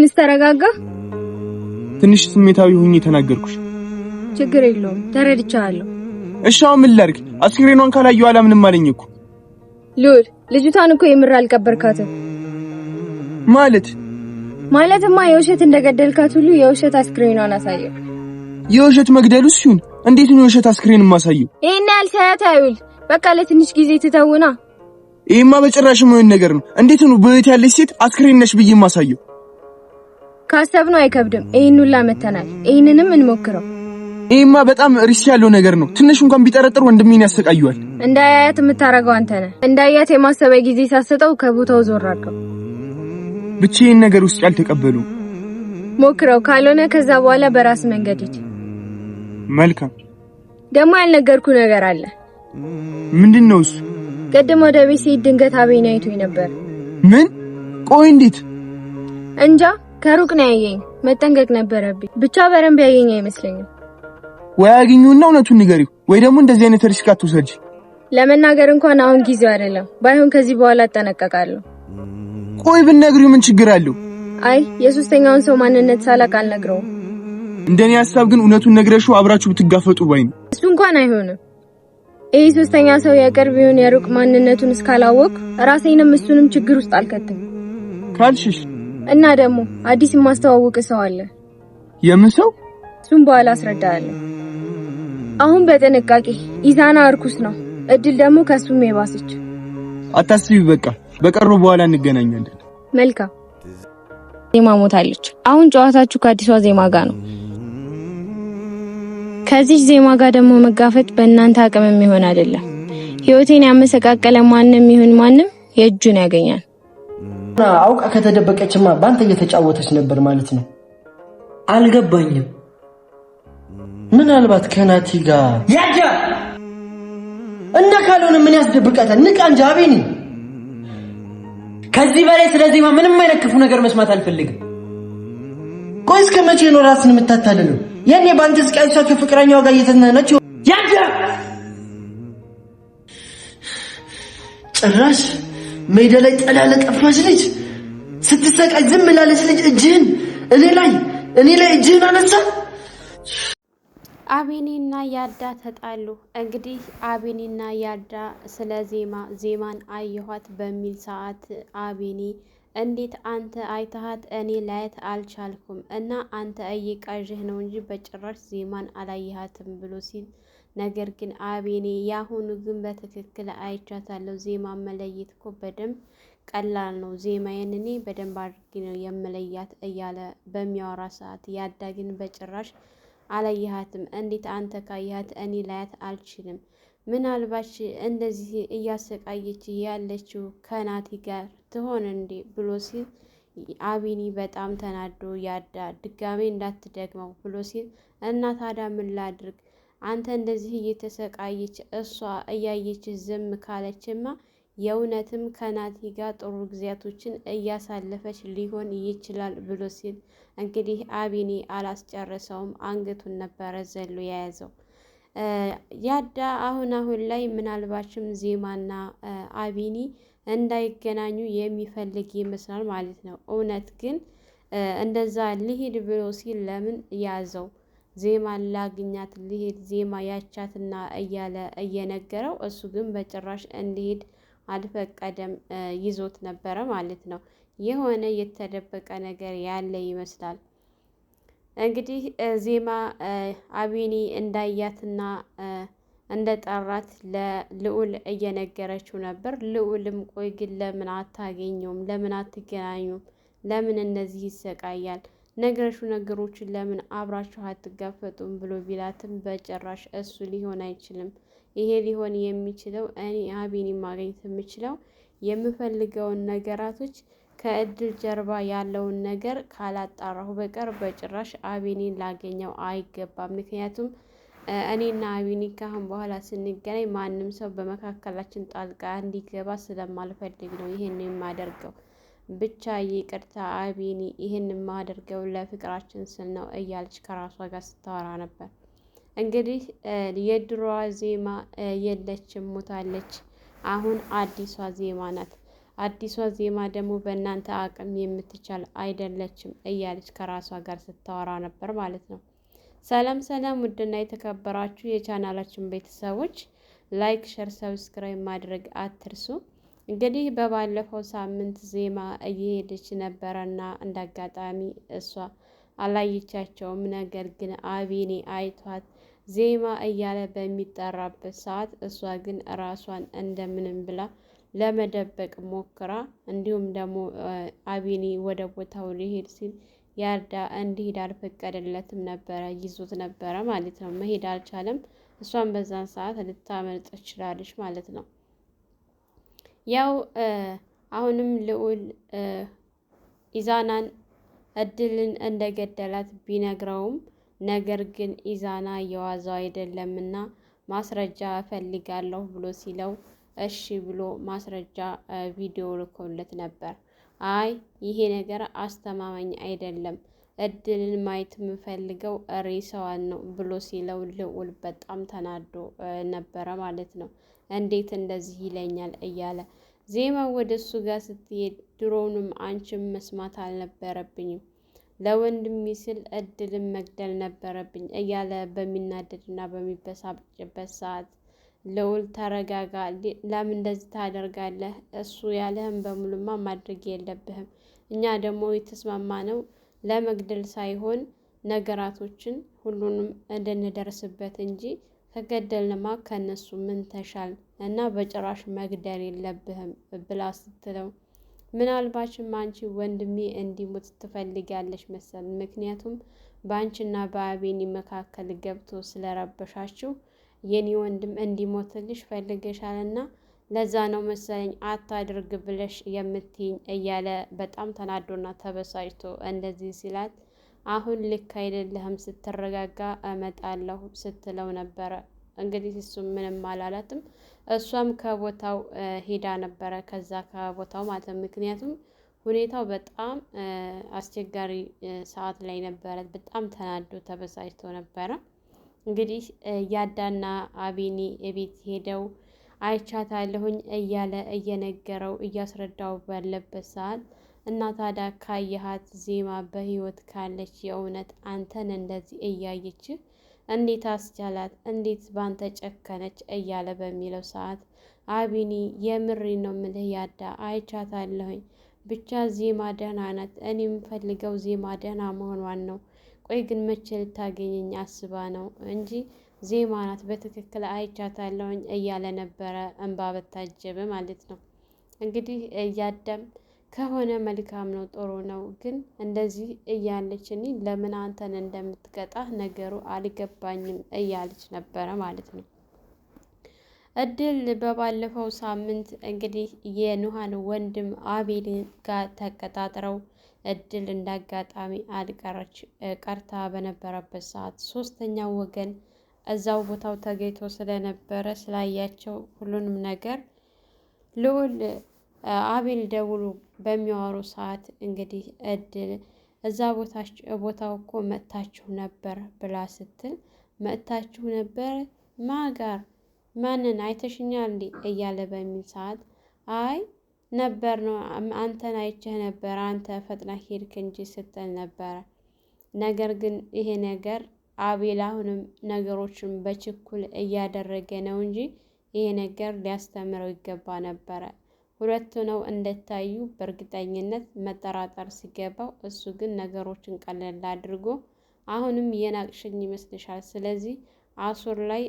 አሁንስ ተረጋጋ። ትንሽ ስሜታዊ ሆኜ ተናገርኩሽ። ችግር የለውም ተረድቻለሁ። እሺ አሁን ምን ላድርግ? አስክሬኗን ካላየሁ አላምንም አለኝ እኮ። ሉል ልጅቷን እኮ የምር አልቀበርካትም ማለትማ የውሸት እንደገደልካት ሁሉ የውሸት አስክሬኗን አሳየው። የውሸት መግደሉስ ይሁን እንዴት ነው የውሸት አስክሬን ማሳየው? ይሄን ያልሳያት አይውል በቃ ለትንሽ ጊዜ ትተውና። ይሄማ በጭራሽ የማይሆን ነገር ነው። እንዴት ነው በህይወት ያለች ሴት አስክሬን ነሽ ብዬ ማሳየው? ካሰብነው አይከብድም። ይሄን ሁላ መተናል። ይሄንንም እንሞክረው። ይሄማ በጣም ሪስክ ያለው ነገር ነው። ትንሽ እንኳን ቢጠረጥር ወንድሜን ያሰቃየዋል። እንዳያያት የምታረገው አንተ ነህ። እንዳያያት የማሰበው ጊዜ ሳሰጠው ከቦታው ዞር አድርገው። ብቻዬን ነገር ውስጥ ያልተቀበሉ ሞክረው። ካልሆነ ከዛ በኋላ በራስ መንገድ ሂድ። መልካም። ደግሞ ያልነገርኩ ነገር አለ። ምንድነው እሱ? ቀደም ወደ ቤት ሲሄድ ድንገት አቤኔ አይቶኝ ነበር። ምን? ቆይ እንዴት? እንጃ ከሩቅ ነው ያየኝ። መጠንቀቅ ነበረብኝ። ብቻ በረንብ ያየኝ አይመስለኝም። ወይ አግኙና እውነቱን ንገሪው፣ ወይ ደግሞ እንደዚህ አይነት ሪስክ አትውሰጂ። ለመናገር እንኳን አሁን ጊዜው አይደለም። ባይሆን ከዚህ በኋላ አጠነቀቃለሁ። ቆይ ብትነግሪው ምን ችግር አለው? አይ የሶስተኛውን ሰው ማንነት ሳላቅ አልነግረውም። እንደኔ ሐሳብ ግን እውነቱን ነግረሽው አብራችሁ ብትጋፈጡ ባይ ነው። እሱ እንኳን አይሆንም። ይሄ ሶስተኛ ሰው የቅርብ ይሁን የሩቅ ማንነቱን እስካላወቅ ራሴንም እሱንም ችግር ውስጥ አልከተም ካልሽሽ። እና ደግሞ አዲስ የማስተዋወቅ ሰው አለ። የምን ሰው? እሱን በኋላ አስረዳለሁ። አሁን በጥንቃቄ ኢዛና እርኩስ ነው። እድል ደግሞ ከሱም የባሰች። አታስቢ፣ በቃ በቀረው በኋላ እንገናኛለን። መልካም። ዜማ ሞታለች። አሁን ጨዋታችሁ ከአዲሷ ዜማ ጋር ነው። ከዚህ ዜማ ጋር ደግሞ መጋፈጥ በእናንተ አቅም የሚሆን አይደለም። ህይወቴን ያመሰቃቀለ ማንም ይሁን ማንም የእጁን ያገኛል። አውቃ ከተደበቀችማ ባንተ እየተጫወተች ነበር ማለት ነው። አልገባኝም። ምናልባት ከናቲ ጋር ያጃ እና ካልሆነ ምን ያስደብቃታል? ንቃ እንጂ አቤኔ። ከዚህ በላይ ስለዚህ ምንም አይነት ክፉ ነገር መስማት አልፈልግም። ቆይ እስከ መቼ ነው ራስን የምታታልለው? ያኔ ባንተ ስቃይ እሷ ከፍቅረኛዋ ጋር እየተናነች ያጃ ጭራሽ ሜዳ ላይ ጥላ ለጠፋች ልጅ ስትሰቃይ ዝም ላለች ልጅ እጅህን እኔ ላይ እጅህን አነሳ። አቤኔና ያዳ ተጣሉ። እንግዲህ አቤኔና ያዳ ስለ ዜማን አየኋት በሚል ሰዓት አቤኔ እንዴት አንተ አይተሃት እኔ ላየት አልቻልኩም እና አንተ እየቃዥህ ነው እንጂ በጭራሽ ዜማን አላየሃትም ብሎ ሲል፣ ነገር ግን አቤኔ ያሁኑ ግን በትክክል አይቻታለሁ። ዜማን መለየት እኮ በደንብ ቀላል ነው። ዜማዬን እኔ በደንብ አድርጌ ነው የመለያት እያለ በሚያወራ ሰዓት ያዳ ግን በጭራሽ አላየሃትም። እንዴት አንተ ካየሃት እኔ ላያት አልችልም? ምናልባች እንደዚህ እያሰቃየች ያለችው ከናቲ ጋር ትሆን እንዴ ብሎ ሲል አቤኔ በጣም ተናዶ ያዳ ድጋሜ እንዳትደግመው ብሎ ሲል፣ እና ታዲያ ምን ላድርግ? አንተ እንደዚህ እየተሰቃየች እሷ እያየች ዝም ካለችማ የእውነትም ከናቲ ጋር ጥሩ ጊዜያቶችን እያሳለፈች ሊሆን ይችላል ብሎ ሲል፣ እንግዲህ አቤኔ አላስጨረሰውም። አንገቱን ነበረ ዘሎ የያዘው ያዳ። አሁን ላይ ምናልባችም ዜማና አቤኔ እንዳይገናኙ የሚፈልግ ይመስላል ማለት ነው። እውነት ግን እንደዛ ልሂድ ብሎ ሲል ለምን ያዘው? ዜማን ላግኛት ልሂድ ዜማ ያቻትና እያለ እየነገረው፣ እሱ ግን በጭራሽ እንዲሄድ አልፈቀደም። ይዞት ነበረ ማለት ነው። የሆነ የተደበቀ ነገር ያለ ይመስላል። እንግዲህ ዜማ አቤኔ እንዳያትና እንደጠራት ለልዑል እየነገረችው ነበር። ልዑልም ቆይ ግን ለምን አታገኘውም? ለምን አትገናኙም? ለምን እነዚህ ይሰቃያል? ነገሮችን ለምን አብራችሁ አትጋፈጡም ብሎ ቢላትም በጭራሽ እሱ ሊሆን አይችልም። ይሄ ሊሆን የሚችለው እኔ አቤኔ ማግኘት የምችለው የምፈልገውን ነገራቶች ከእድል ጀርባ ያለውን ነገር ካላጣራሁ በቀር በጭራሽ አቤኔን ላገኘው አይገባም። ምክንያቱም እኔና አቤኔ ካሁን በኋላ ስንገናኝ ማንም ሰው በመካከላችን ጣልቃ እንዲገባ ስለማልፈልግ ነው ይሄን የማደርገው። ብቻ ይቅርታ አቤኔ፣ ይሄን የማደርገው ለፍቅራችን ስል ነው እያለች ከራሷ ጋር ስታወራ ነበር። እንግዲህ የድሮዋ ዜማ የለችም፣ ሞታለች። አሁን አዲሷ ዜማ ናት። አዲሷ ዜማ ደግሞ በእናንተ አቅም የምትቻል አይደለችም እያለች ከራሷ ጋር ስታወራ ነበር ማለት ነው። ሰላም ሰላም! ውድና የተከበራችሁ የቻናላችን ቤተሰቦች ላይክ፣ ሸር፣ ሰብስክራይብ ማድረግ አትርሱ። እንግዲህ በባለፈው ሳምንት ዜማ እየሄደች ነበረና እንዳጋጣሚ እሷ አላየቻቸውም። ነገር ግን አቤኔ አይቷት ዜማ እያለ በሚጠራበት ሰዓት እሷ ግን ራሷን እንደምንም ብላ ለመደበቅ ሞክራ፣ እንዲሁም ደግሞ አቤኔ ወደ ቦታው ሊሄድ ሲል ያርዳ እንዲሄድ አልፈቀደለትም ነበረ፣ ይዞት ነበረ ማለት ነው። መሄድ አልቻለም። እሷን በዛን ሰዓት ልታመልጥ ትችላለች ማለት ነው። ያው አሁንም ልዑል ኢዛናን እድልን እንደገደላት ቢነግረውም ነገር ግን ኢዛና የዋዛው አይደለምና ማስረጃ እፈልጋለሁ ብሎ ሲለው እሺ ብሎ ማስረጃ ቪዲዮ ልኮለት ነበር። አይ ይሄ ነገር አስተማማኝ አይደለም፣ እድልን ማየት የምፈልገው ሬሳዋን ነው ብሎ ሲለው ልዑል በጣም ተናዶ ነበረ ማለት ነው። እንዴት እንደዚህ ይለኛል እያለ ዜማ ወደ እሱ ጋር ስትሄድ ድሮውንም አንቺም መስማት አልነበረብኝም፣ ለወንድሜ ስል እድልን መግደል ነበረብኝ እያለ በሚናደድና በሚበሳጭበት ሰዓት ልዑል ተረጋጋ፣ ለምን እንደዚህ ታደርጋለህ? እሱ ያለህም በሙሉማ ማድረግ የለብህም። እኛ ደግሞ የተስማማነው ለመግደል ሳይሆን ነገራቶችን ሁሉንም እንድንደርስበት እንጂ ከገደልንማ ከነሱ ምን ተሻል እና በጭራሽ መግደል የለብህም ብላ ስትለው ምናልባችም አንቺ ወንድሜ እንዲሞት ትፈልጊያለሽ መሰል፣ ምክንያቱም በአንቺና በአቤኒ መካከል ገብቶ ስለረበሻችሁ የኔ ወንድም እንዲሞትልሽ ፈልገሻልና ለዛ ነው መሰለኝ አታድርግ ብለሽ የምትይኝ እያለ በጣም ተናዶና ተበሳጭቶ እንደዚህ ሲላት አሁን ልክ አይደለህም፣ ስትረጋጋ እመጣለሁ ስትለው ነበረ። እንግዲህ እሱም ምንም አላላትም። እሷም ከቦታው ሄዳ ነበረ፣ ከዛ ከቦታው ማለት ነው። ምክንያቱም ሁኔታው በጣም አስቸጋሪ ሰዓት ላይ ነበረ። በጣም ተናዶ ተበሳጭቶ ነበረ። እንግዲህ ያዳና አቤኒ ቤት ሄደው አይቻታለሁኝ እያለ እየነገረው እያስረዳው ባለበት ሰዓት እና ታዲያ ካየሃት ዜማ በህይወት ካለች የእውነት አንተን እንደዚህ እያየችህ እንዴት አስቻላት? እንዴት ባንተ ጨከነች? እያለ በሚለው ሰዓት አቤኒ የምሬ ነው ምልህ ያዳ አይቻታለሁኝ፣ ብቻ ዜማ ደህና ናት። እኔ የምፈልገው ዜማ ደህና መሆኗን ነው። ቆይ ግን መቼ ልታገኘኝ አስባ ነው እንጂ ዜማ ናት በትክክል አይቻታለሁኝ እያለ ነበረ፣ እንባ በታጀበ ማለት ነው። እንግዲህ እያዳም ከሆነ መልካም ነው፣ ጥሩ ነው። ግን እንደዚህ እያለች እኔ ለምን አንተን እንደምትቀጣህ ነገሩ አልገባኝም እያለች ነበረ ማለት ነው። እድል በባለፈው ሳምንት እንግዲህ የኑሃን ወንድም አቤል ጋር ተቀጣጥረው እድል እንዳጋጣሚ አልቀረች ቀርታ በነበረበት ሰዓት ሶስተኛው ወገን እዛው ቦታው ተገኝቶ ስለነበረ ስላያቸው ሁሉንም ነገር ልዑል አቤል ደውሎ በሚያወሩ ሰዓት እንግዲህ እድል እዛ ቦታው እኮ መጥታችሁ ነበር ብላ ስትል መጥታችሁ ነበር ማጋር ማንን አይተሽኛል እንዴ እያለ በሚል ሰዓት አይ ነበር ነው አንተን አይቼህ ነበር፣ አንተ ፈጥና ሄድክ እንጂ ስትል ነበረ። ነገር ግን ይሄ ነገር አቤል አሁንም ነገሮችን በችኩል እያደረገ ነው እንጂ ይሄ ነገር ሊያስተምረው ይገባ ነበረ። ሁለቱ ነው እንደታዩ በእርግጠኝነት መጠራጠር ሲገባው፣ እሱ ግን ነገሮችን ቀለል አድርጎ አሁንም የናቅሽኝ ይመስልሻል? ስለዚህ አሱር ላይ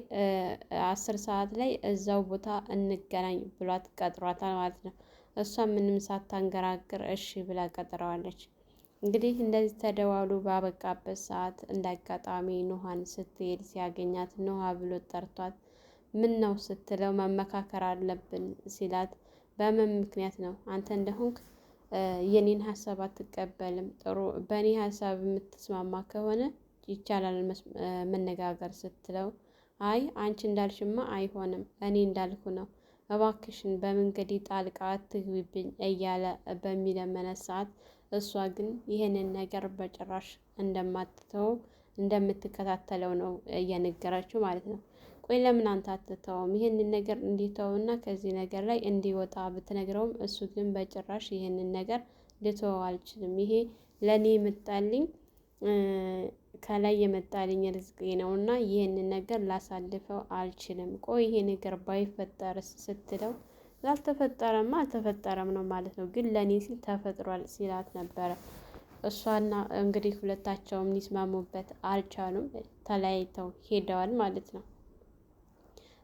10 ሰዓት ላይ እዛው ቦታ እንገናኝ ብሏት ቀጥሯታል ማለት ነው። እሷ ምንም ሳታንገራግር እሺ ብላ ቀጥረዋለች። እንግዲህ እንደዚህ ተደዋሉ ባበቃበት ሰዓት እንዳጋጣሚ ኑሃን ስትሄድ ሲያገኛት ኑሃ ብሎ ጠርቷት ምን ነው ስትለው መመካከር አለብን ሲላት በምን ምክንያት ነው? አንተ እንደሆንክ የኔን ሀሳብ አትቀበልም። ጥሩ በእኔ ሀሳብ የምትስማማ ከሆነ ይቻላል መነጋገር ስትለው አይ አንቺ እንዳልሽማ አይሆንም፣ እኔ እንዳልኩ ነው፣ እባክሽን በመንገዴ ጣልቃ አትግቢብኝ እያለ በሚለመነት ሰዓት እሷ ግን ይህንን ነገር በጭራሽ እንደማትተው እንደምትከታተለው ነው እየነገረችው ማለት ነው። ቆይ ለምን አንተ አትተውም? ይህንን ነገር እንዲተውና ከዚህ ነገር ላይ እንዲወጣ ብትነግረውም እሱ ግን በጭራሽ ይህንን ነገር ልተወው አልችልም፣ ይሄ ለእኔ የመጣልኝ ከላይ የመጣልኝ ርዝቄ ነው እና ይህንን ነገር ላሳልፈው አልችልም። ቆይ ይሄ ነገር ባይፈጠርስ ስትለው ያልተፈጠረማ አልተፈጠረም ነው ማለት ነው፣ ግን ለእኔ ሲል ተፈጥሯል ሲላት ነበረ። እሷና እንግዲህ ሁለታቸውም ሊስማሙበት አልቻሉም፣ ተለያይተው ሄደዋል ማለት ነው።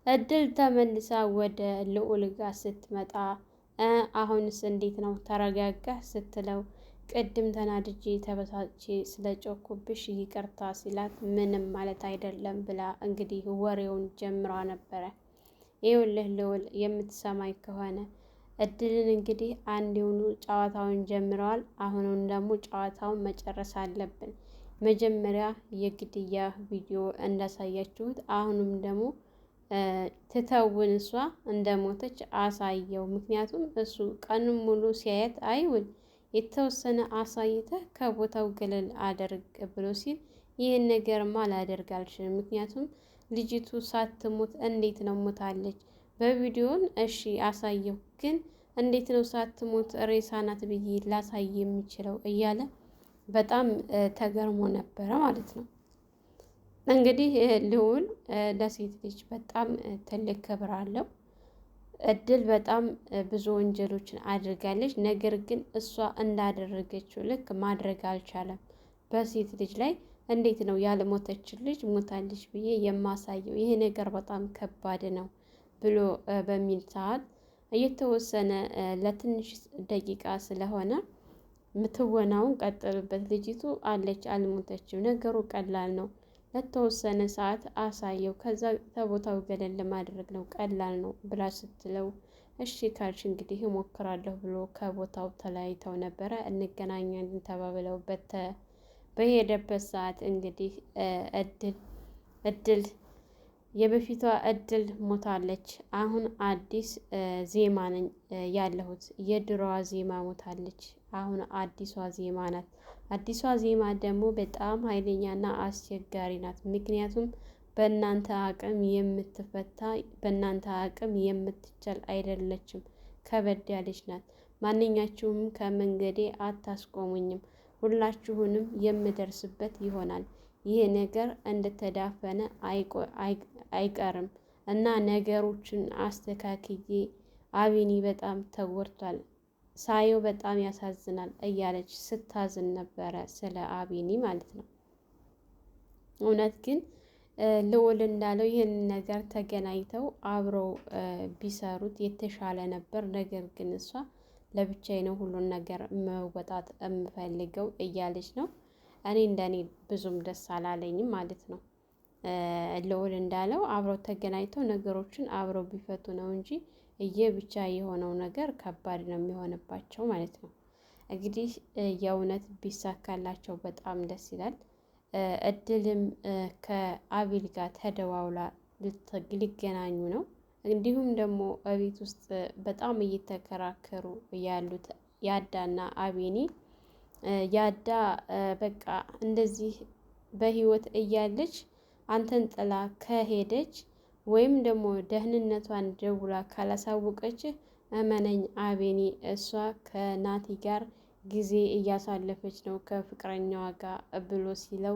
እድል ተመልሳ ወደ ልዑል ጋር ስትመጣ አሁንስ እንዴት ነው ተረጋጋህ ስትለው ቅድም ተናድጄ ተበሳጭቼ ስለጮኩብሽ ይቅርታ ሲላት ምንም ማለት አይደለም ብላ እንግዲህ ወሬውን ጀምራ ነበረ። ይኸውልህ ልዑል የምትሰማኝ ከሆነ እድልን እንግዲህ አንዴውኑ ጨዋታውን ጀምረዋል። አሁኑን ደግሞ ጨዋታውን መጨረስ አለብን። መጀመሪያ የግድያ ቪዲዮ እንዳሳያችሁት አሁንም ደግሞ ትተውን እሷ እንደሞተች አሳየው። ምክንያቱም እሱ ቀኑን ሙሉ ሲያየት አይውል የተወሰነ አሳይተህ ከቦታው ገለል አደርግ ብሎ ሲል ይህን ነገርማ ላደርግ አልችልም። ምክንያቱም ልጅቱ ሳትሞት እንዴት ነው ሞታለች? በቪዲዮን እሺ አሳየው፣ ግን እንዴት ነው ሳትሞት ሬሳ ናት ብዬ ላሳይ የሚችለው እያለ በጣም ተገርሞ ነበረ ማለት ነው። እንግዲህ ልዑል ለሴት ልጅ በጣም ትልቅ ክብር አለው። እድል በጣም ብዙ ወንጀሎችን አድርጋለች። ነገር ግን እሷ እንዳደረገችው ልክ ማድረግ አልቻለም። በሴት ልጅ ላይ እንዴት ነው ያልሞተችን ልጅ ሞታለች ብዬ የማሳየው? ይሄ ነገር በጣም ከባድ ነው ብሎ በሚል ሰዓት እየተወሰነ ለትንሽ ደቂቃ ስለሆነ ምትወናውን ቀጠሉበት። ልጅቱ አለች አልሞተችም፣ ነገሩ ቀላል ነው፣ ለተወሰነ ሰዓት አሳየው፣ ከዛ ከቦታው ገለል ለማድረግ ነው፣ ቀላል ነው ብላ ስትለው እሺ ካልሽ እንግዲህ እሞክራለሁ ብሎ ከቦታው ተለያይተው ነበረ። እንገናኛለን ተባብለው በሄደበት ሰዓት እንግዲህ እድል የበፊቷ እድል ሞታለች። አሁን አዲስ ዜማ ነኝ ያለሁት። የድሮዋ ዜማ ሞታለች። አሁን አዲሷ ዜማ ናት። አዲሷ ዜማ ደግሞ በጣም ኃይለኛና አስቸጋሪ ናት። ምክንያቱም በእናንተ አቅም የምትፈታ በእናንተ አቅም የምትችል አይደለችም። ከበድ ያለች ናት። ማንኛችሁም ከመንገዴ አታስቆሙኝም። ሁላችሁንም የምደርስበት ይሆናል። ይህ ነገር እንደተዳፈነ አይቀርም እና ነገሮችን አስተካክዬ አቢኒ በጣም ተጎድቷል፣ ሳየው በጣም ያሳዝናል እያለች ስታዝን ነበረ ስለ አቢኒ ማለት ነው። እውነት ግን ልዑል እንዳለው ይህን ነገር ተገናኝተው አብረው ቢሰሩት የተሻለ ነበር። ነገር ግን እሷ ለብቻዬ ነው ሁሉን ነገር መወጣት የምፈልገው እያለች ነው። እኔ እንደኔ ብዙም ደስ አላለኝም ማለት ነው። ልዑል እንዳለው አብረው ተገናኝተው ነገሮችን አብረው ቢፈቱ ነው እንጂ ብቻ የሆነው ነገር ከባድ ነው የሚሆንባቸው ማለት ነው። እንግዲህ የእውነት ቢሳካላቸው በጣም ደስ ይላል። እድልም ከአቤል ጋር ተደዋውላ ሊገናኙ ነው። እንዲሁም ደግሞ እቤት ውስጥ በጣም እየተከራከሩ ያሉት ያዳና አቤኒ ያዳ በቃ እንደዚህ በህይወት እያለች አንተን ጥላ ከሄደች ወይም ደግሞ ደህንነቷን ደውላ ካላሳወቀች እመነኝ አቤኒ እሷ ከናቲ ጋር ጊዜ እያሳለፈች ነው ከፍቅረኛዋ ጋር ብሎ ሲለው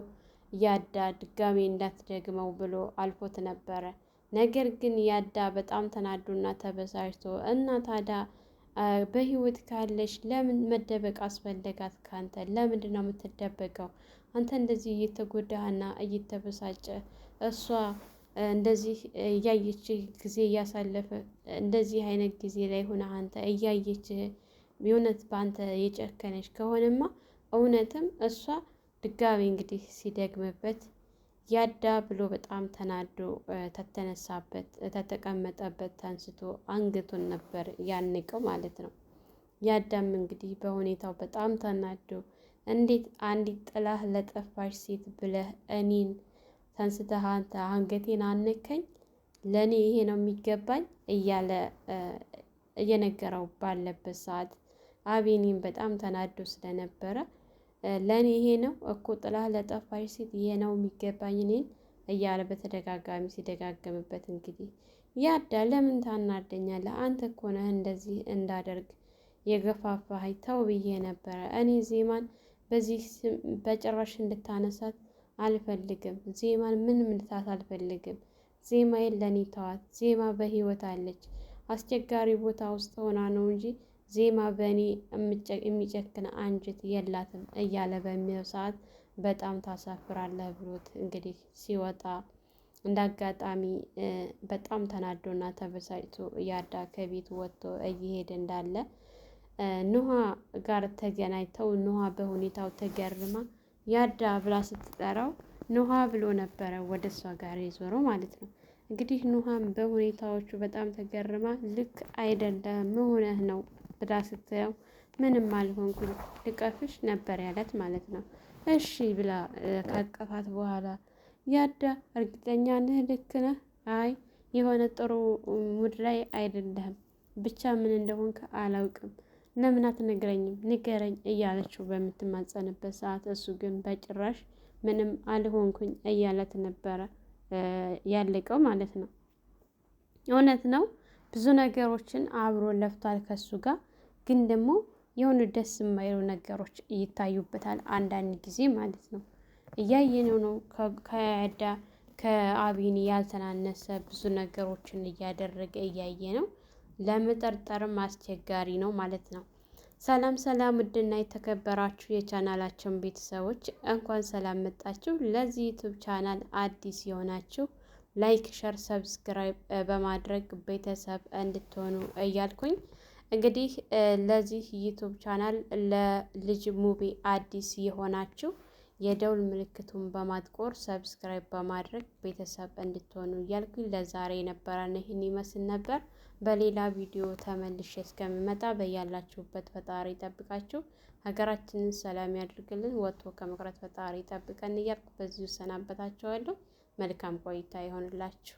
ያዳ ድጋሜ እንዳትደግመው ብሎ አልፎት ነበረ። ነገር ግን ያዳ በጣም ተናዶና ተበሳጭቶ እና ታዲያ በህይወት ካለሽ ለምን መደበቅ አስፈለጋት? ካንተ ለምንድን ነው የምትደበቀው? አንተ እንደዚህ እየተጎዳህና እየተበሳጨ እሷ እንደዚህ እያየች ጊዜ እያሳለፈ እንደዚህ አይነት ጊዜ ላይ ሆነ አንተ እያየች የእውነት በአንተ የጨከነች ከሆነማ እውነትም እሷ ድጋሚ እንግዲህ ሲደግምበት ያዳ ብሎ በጣም ተናዶ ተተነሳበት ተተቀመጠበት ተንስቶ አንገቱን ነበር ያንቀው ማለት ነው። ያዳም እንግዲህ በሁኔታው በጣም ተናዶ እንዴት አንዲት ጥላህ ለጠፋሽ ሴት ብለህ እኔን ተንስተህ አንተ አንገቴን አነከኝ? ለእኔ ይሄ ነው የሚገባኝ እያለ እየነገረው ባለበት ሰዓት አቤኒም በጣም ተናዶ ስለነበረ ለእኔ ይሄ ነው እኮ ጥላህ ለጠፋሽ ሴት ይሄ ነው የሚገባኝ እኔን እያለ በተደጋጋሚ ሲደጋገምበት እንግዲህ ያዳ ለምን ታናደኛለህ? አንተ እኮ ነህ እንደዚህ እንዳደርግ የገፋፋኸኝ። ተው ብዬ ነበረ። እኔ ዜማን በዚህ በጭራሽ እንድታነሳት አልፈልግም። ዜማን ምንም ልታት አልፈልግም። ዜማዬን ለኔ ተዋት። ዜማ በህይወት አለች። አስቸጋሪ ቦታ ውስጥ ሆና ነው እንጂ ዜማ በእኔ የሚጨክን አንጀት የላትም እያለ በሚለው ሰዓት በጣም ታሳፍራለህ ብሎት እንግዲህ ሲወጣ እንደ አጋጣሚ በጣም ተናዶና ተበሳጭቶ ያዳ ከቤት ወጥቶ እየሄደ እንዳለ ኑሃ ጋር ተገናኝተው ኑሃ በሁኔታው ተገርማ ያዳ ብላ ስትጠራው ኑሃ ብሎ ነበረ ወደ እሷ ጋር የዞረው ማለት ነው። እንግዲህ ኑሃም በሁኔታዎቹ በጣም ተገርማ ልክ አይደለም ምን ሆነህ ነው ብላ ስትለው ምንም አልሆንኩም ልቀፍሽ ነበር ያለት ማለት ነው። እሺ ብላ ካቀፋት በኋላ ያዳ እርግጠኛ ነህ ልክ ነህ? አይ የሆነ ጥሩ ሙድ ላይ አይደለህም። ብቻ ምን እንደሆንክ አላውቅም። ለምን አትነግረኝም? ንገረኝ እያለችው በምትማጸንበት ሰዓት እሱ ግን በጭራሽ ምንም አልሆንኩኝ እያለት ነበረ ያለቀው ማለት ነው። እውነት ነው ብዙ ነገሮችን አብሮ ለፍቷል ከሱ ጋር። ግን ደግሞ የሆኑ ደስ የማይሉ ነገሮች ይታዩበታል አንዳንድ ጊዜ ማለት ነው። እያየነው ነው ከያዳ ከአቢኒ ያልተናነሰ ብዙ ነገሮችን እያደረገ እያየ ነው። ለመጠርጠርም አስቸጋሪ ነው ማለት ነው። ሰላም ሰላም፣ ውድና የተከበራችሁ የቻናላችን ቤተሰቦች እንኳን ሰላም መጣችሁ። ለዚህ ዩቱብ ቻናል አዲስ የሆናችሁ ላይክ፣ ሸር፣ ሰብስክራይብ በማድረግ ቤተሰብ እንድትሆኑ እያልኩኝ እንግዲህ ለዚህ ዩቱብ ቻናል ለልጅ ሙቤ አዲስ የሆናችሁ የደውል ምልክቱን በማጥቆር ሰብስክራይብ በማድረግ ቤተሰብ እንድትሆኑ እያልኩኝ ለዛሬ የነበረን ይህን ይመስል ነበር። በሌላ ቪዲዮ ተመልሼ እስከምመጣ በያላችሁበት ፈጣሪ ይጠብቃችሁ፣ ሀገራችንን ሰላም ያድርግልን፣ ወጥቶ ከመቅረት ፈጣሪ ይጠብቀን እያልኩ በዚሁ ሰናበታችኋለሁ። መልካም ቆይታ ይሆንላችሁ።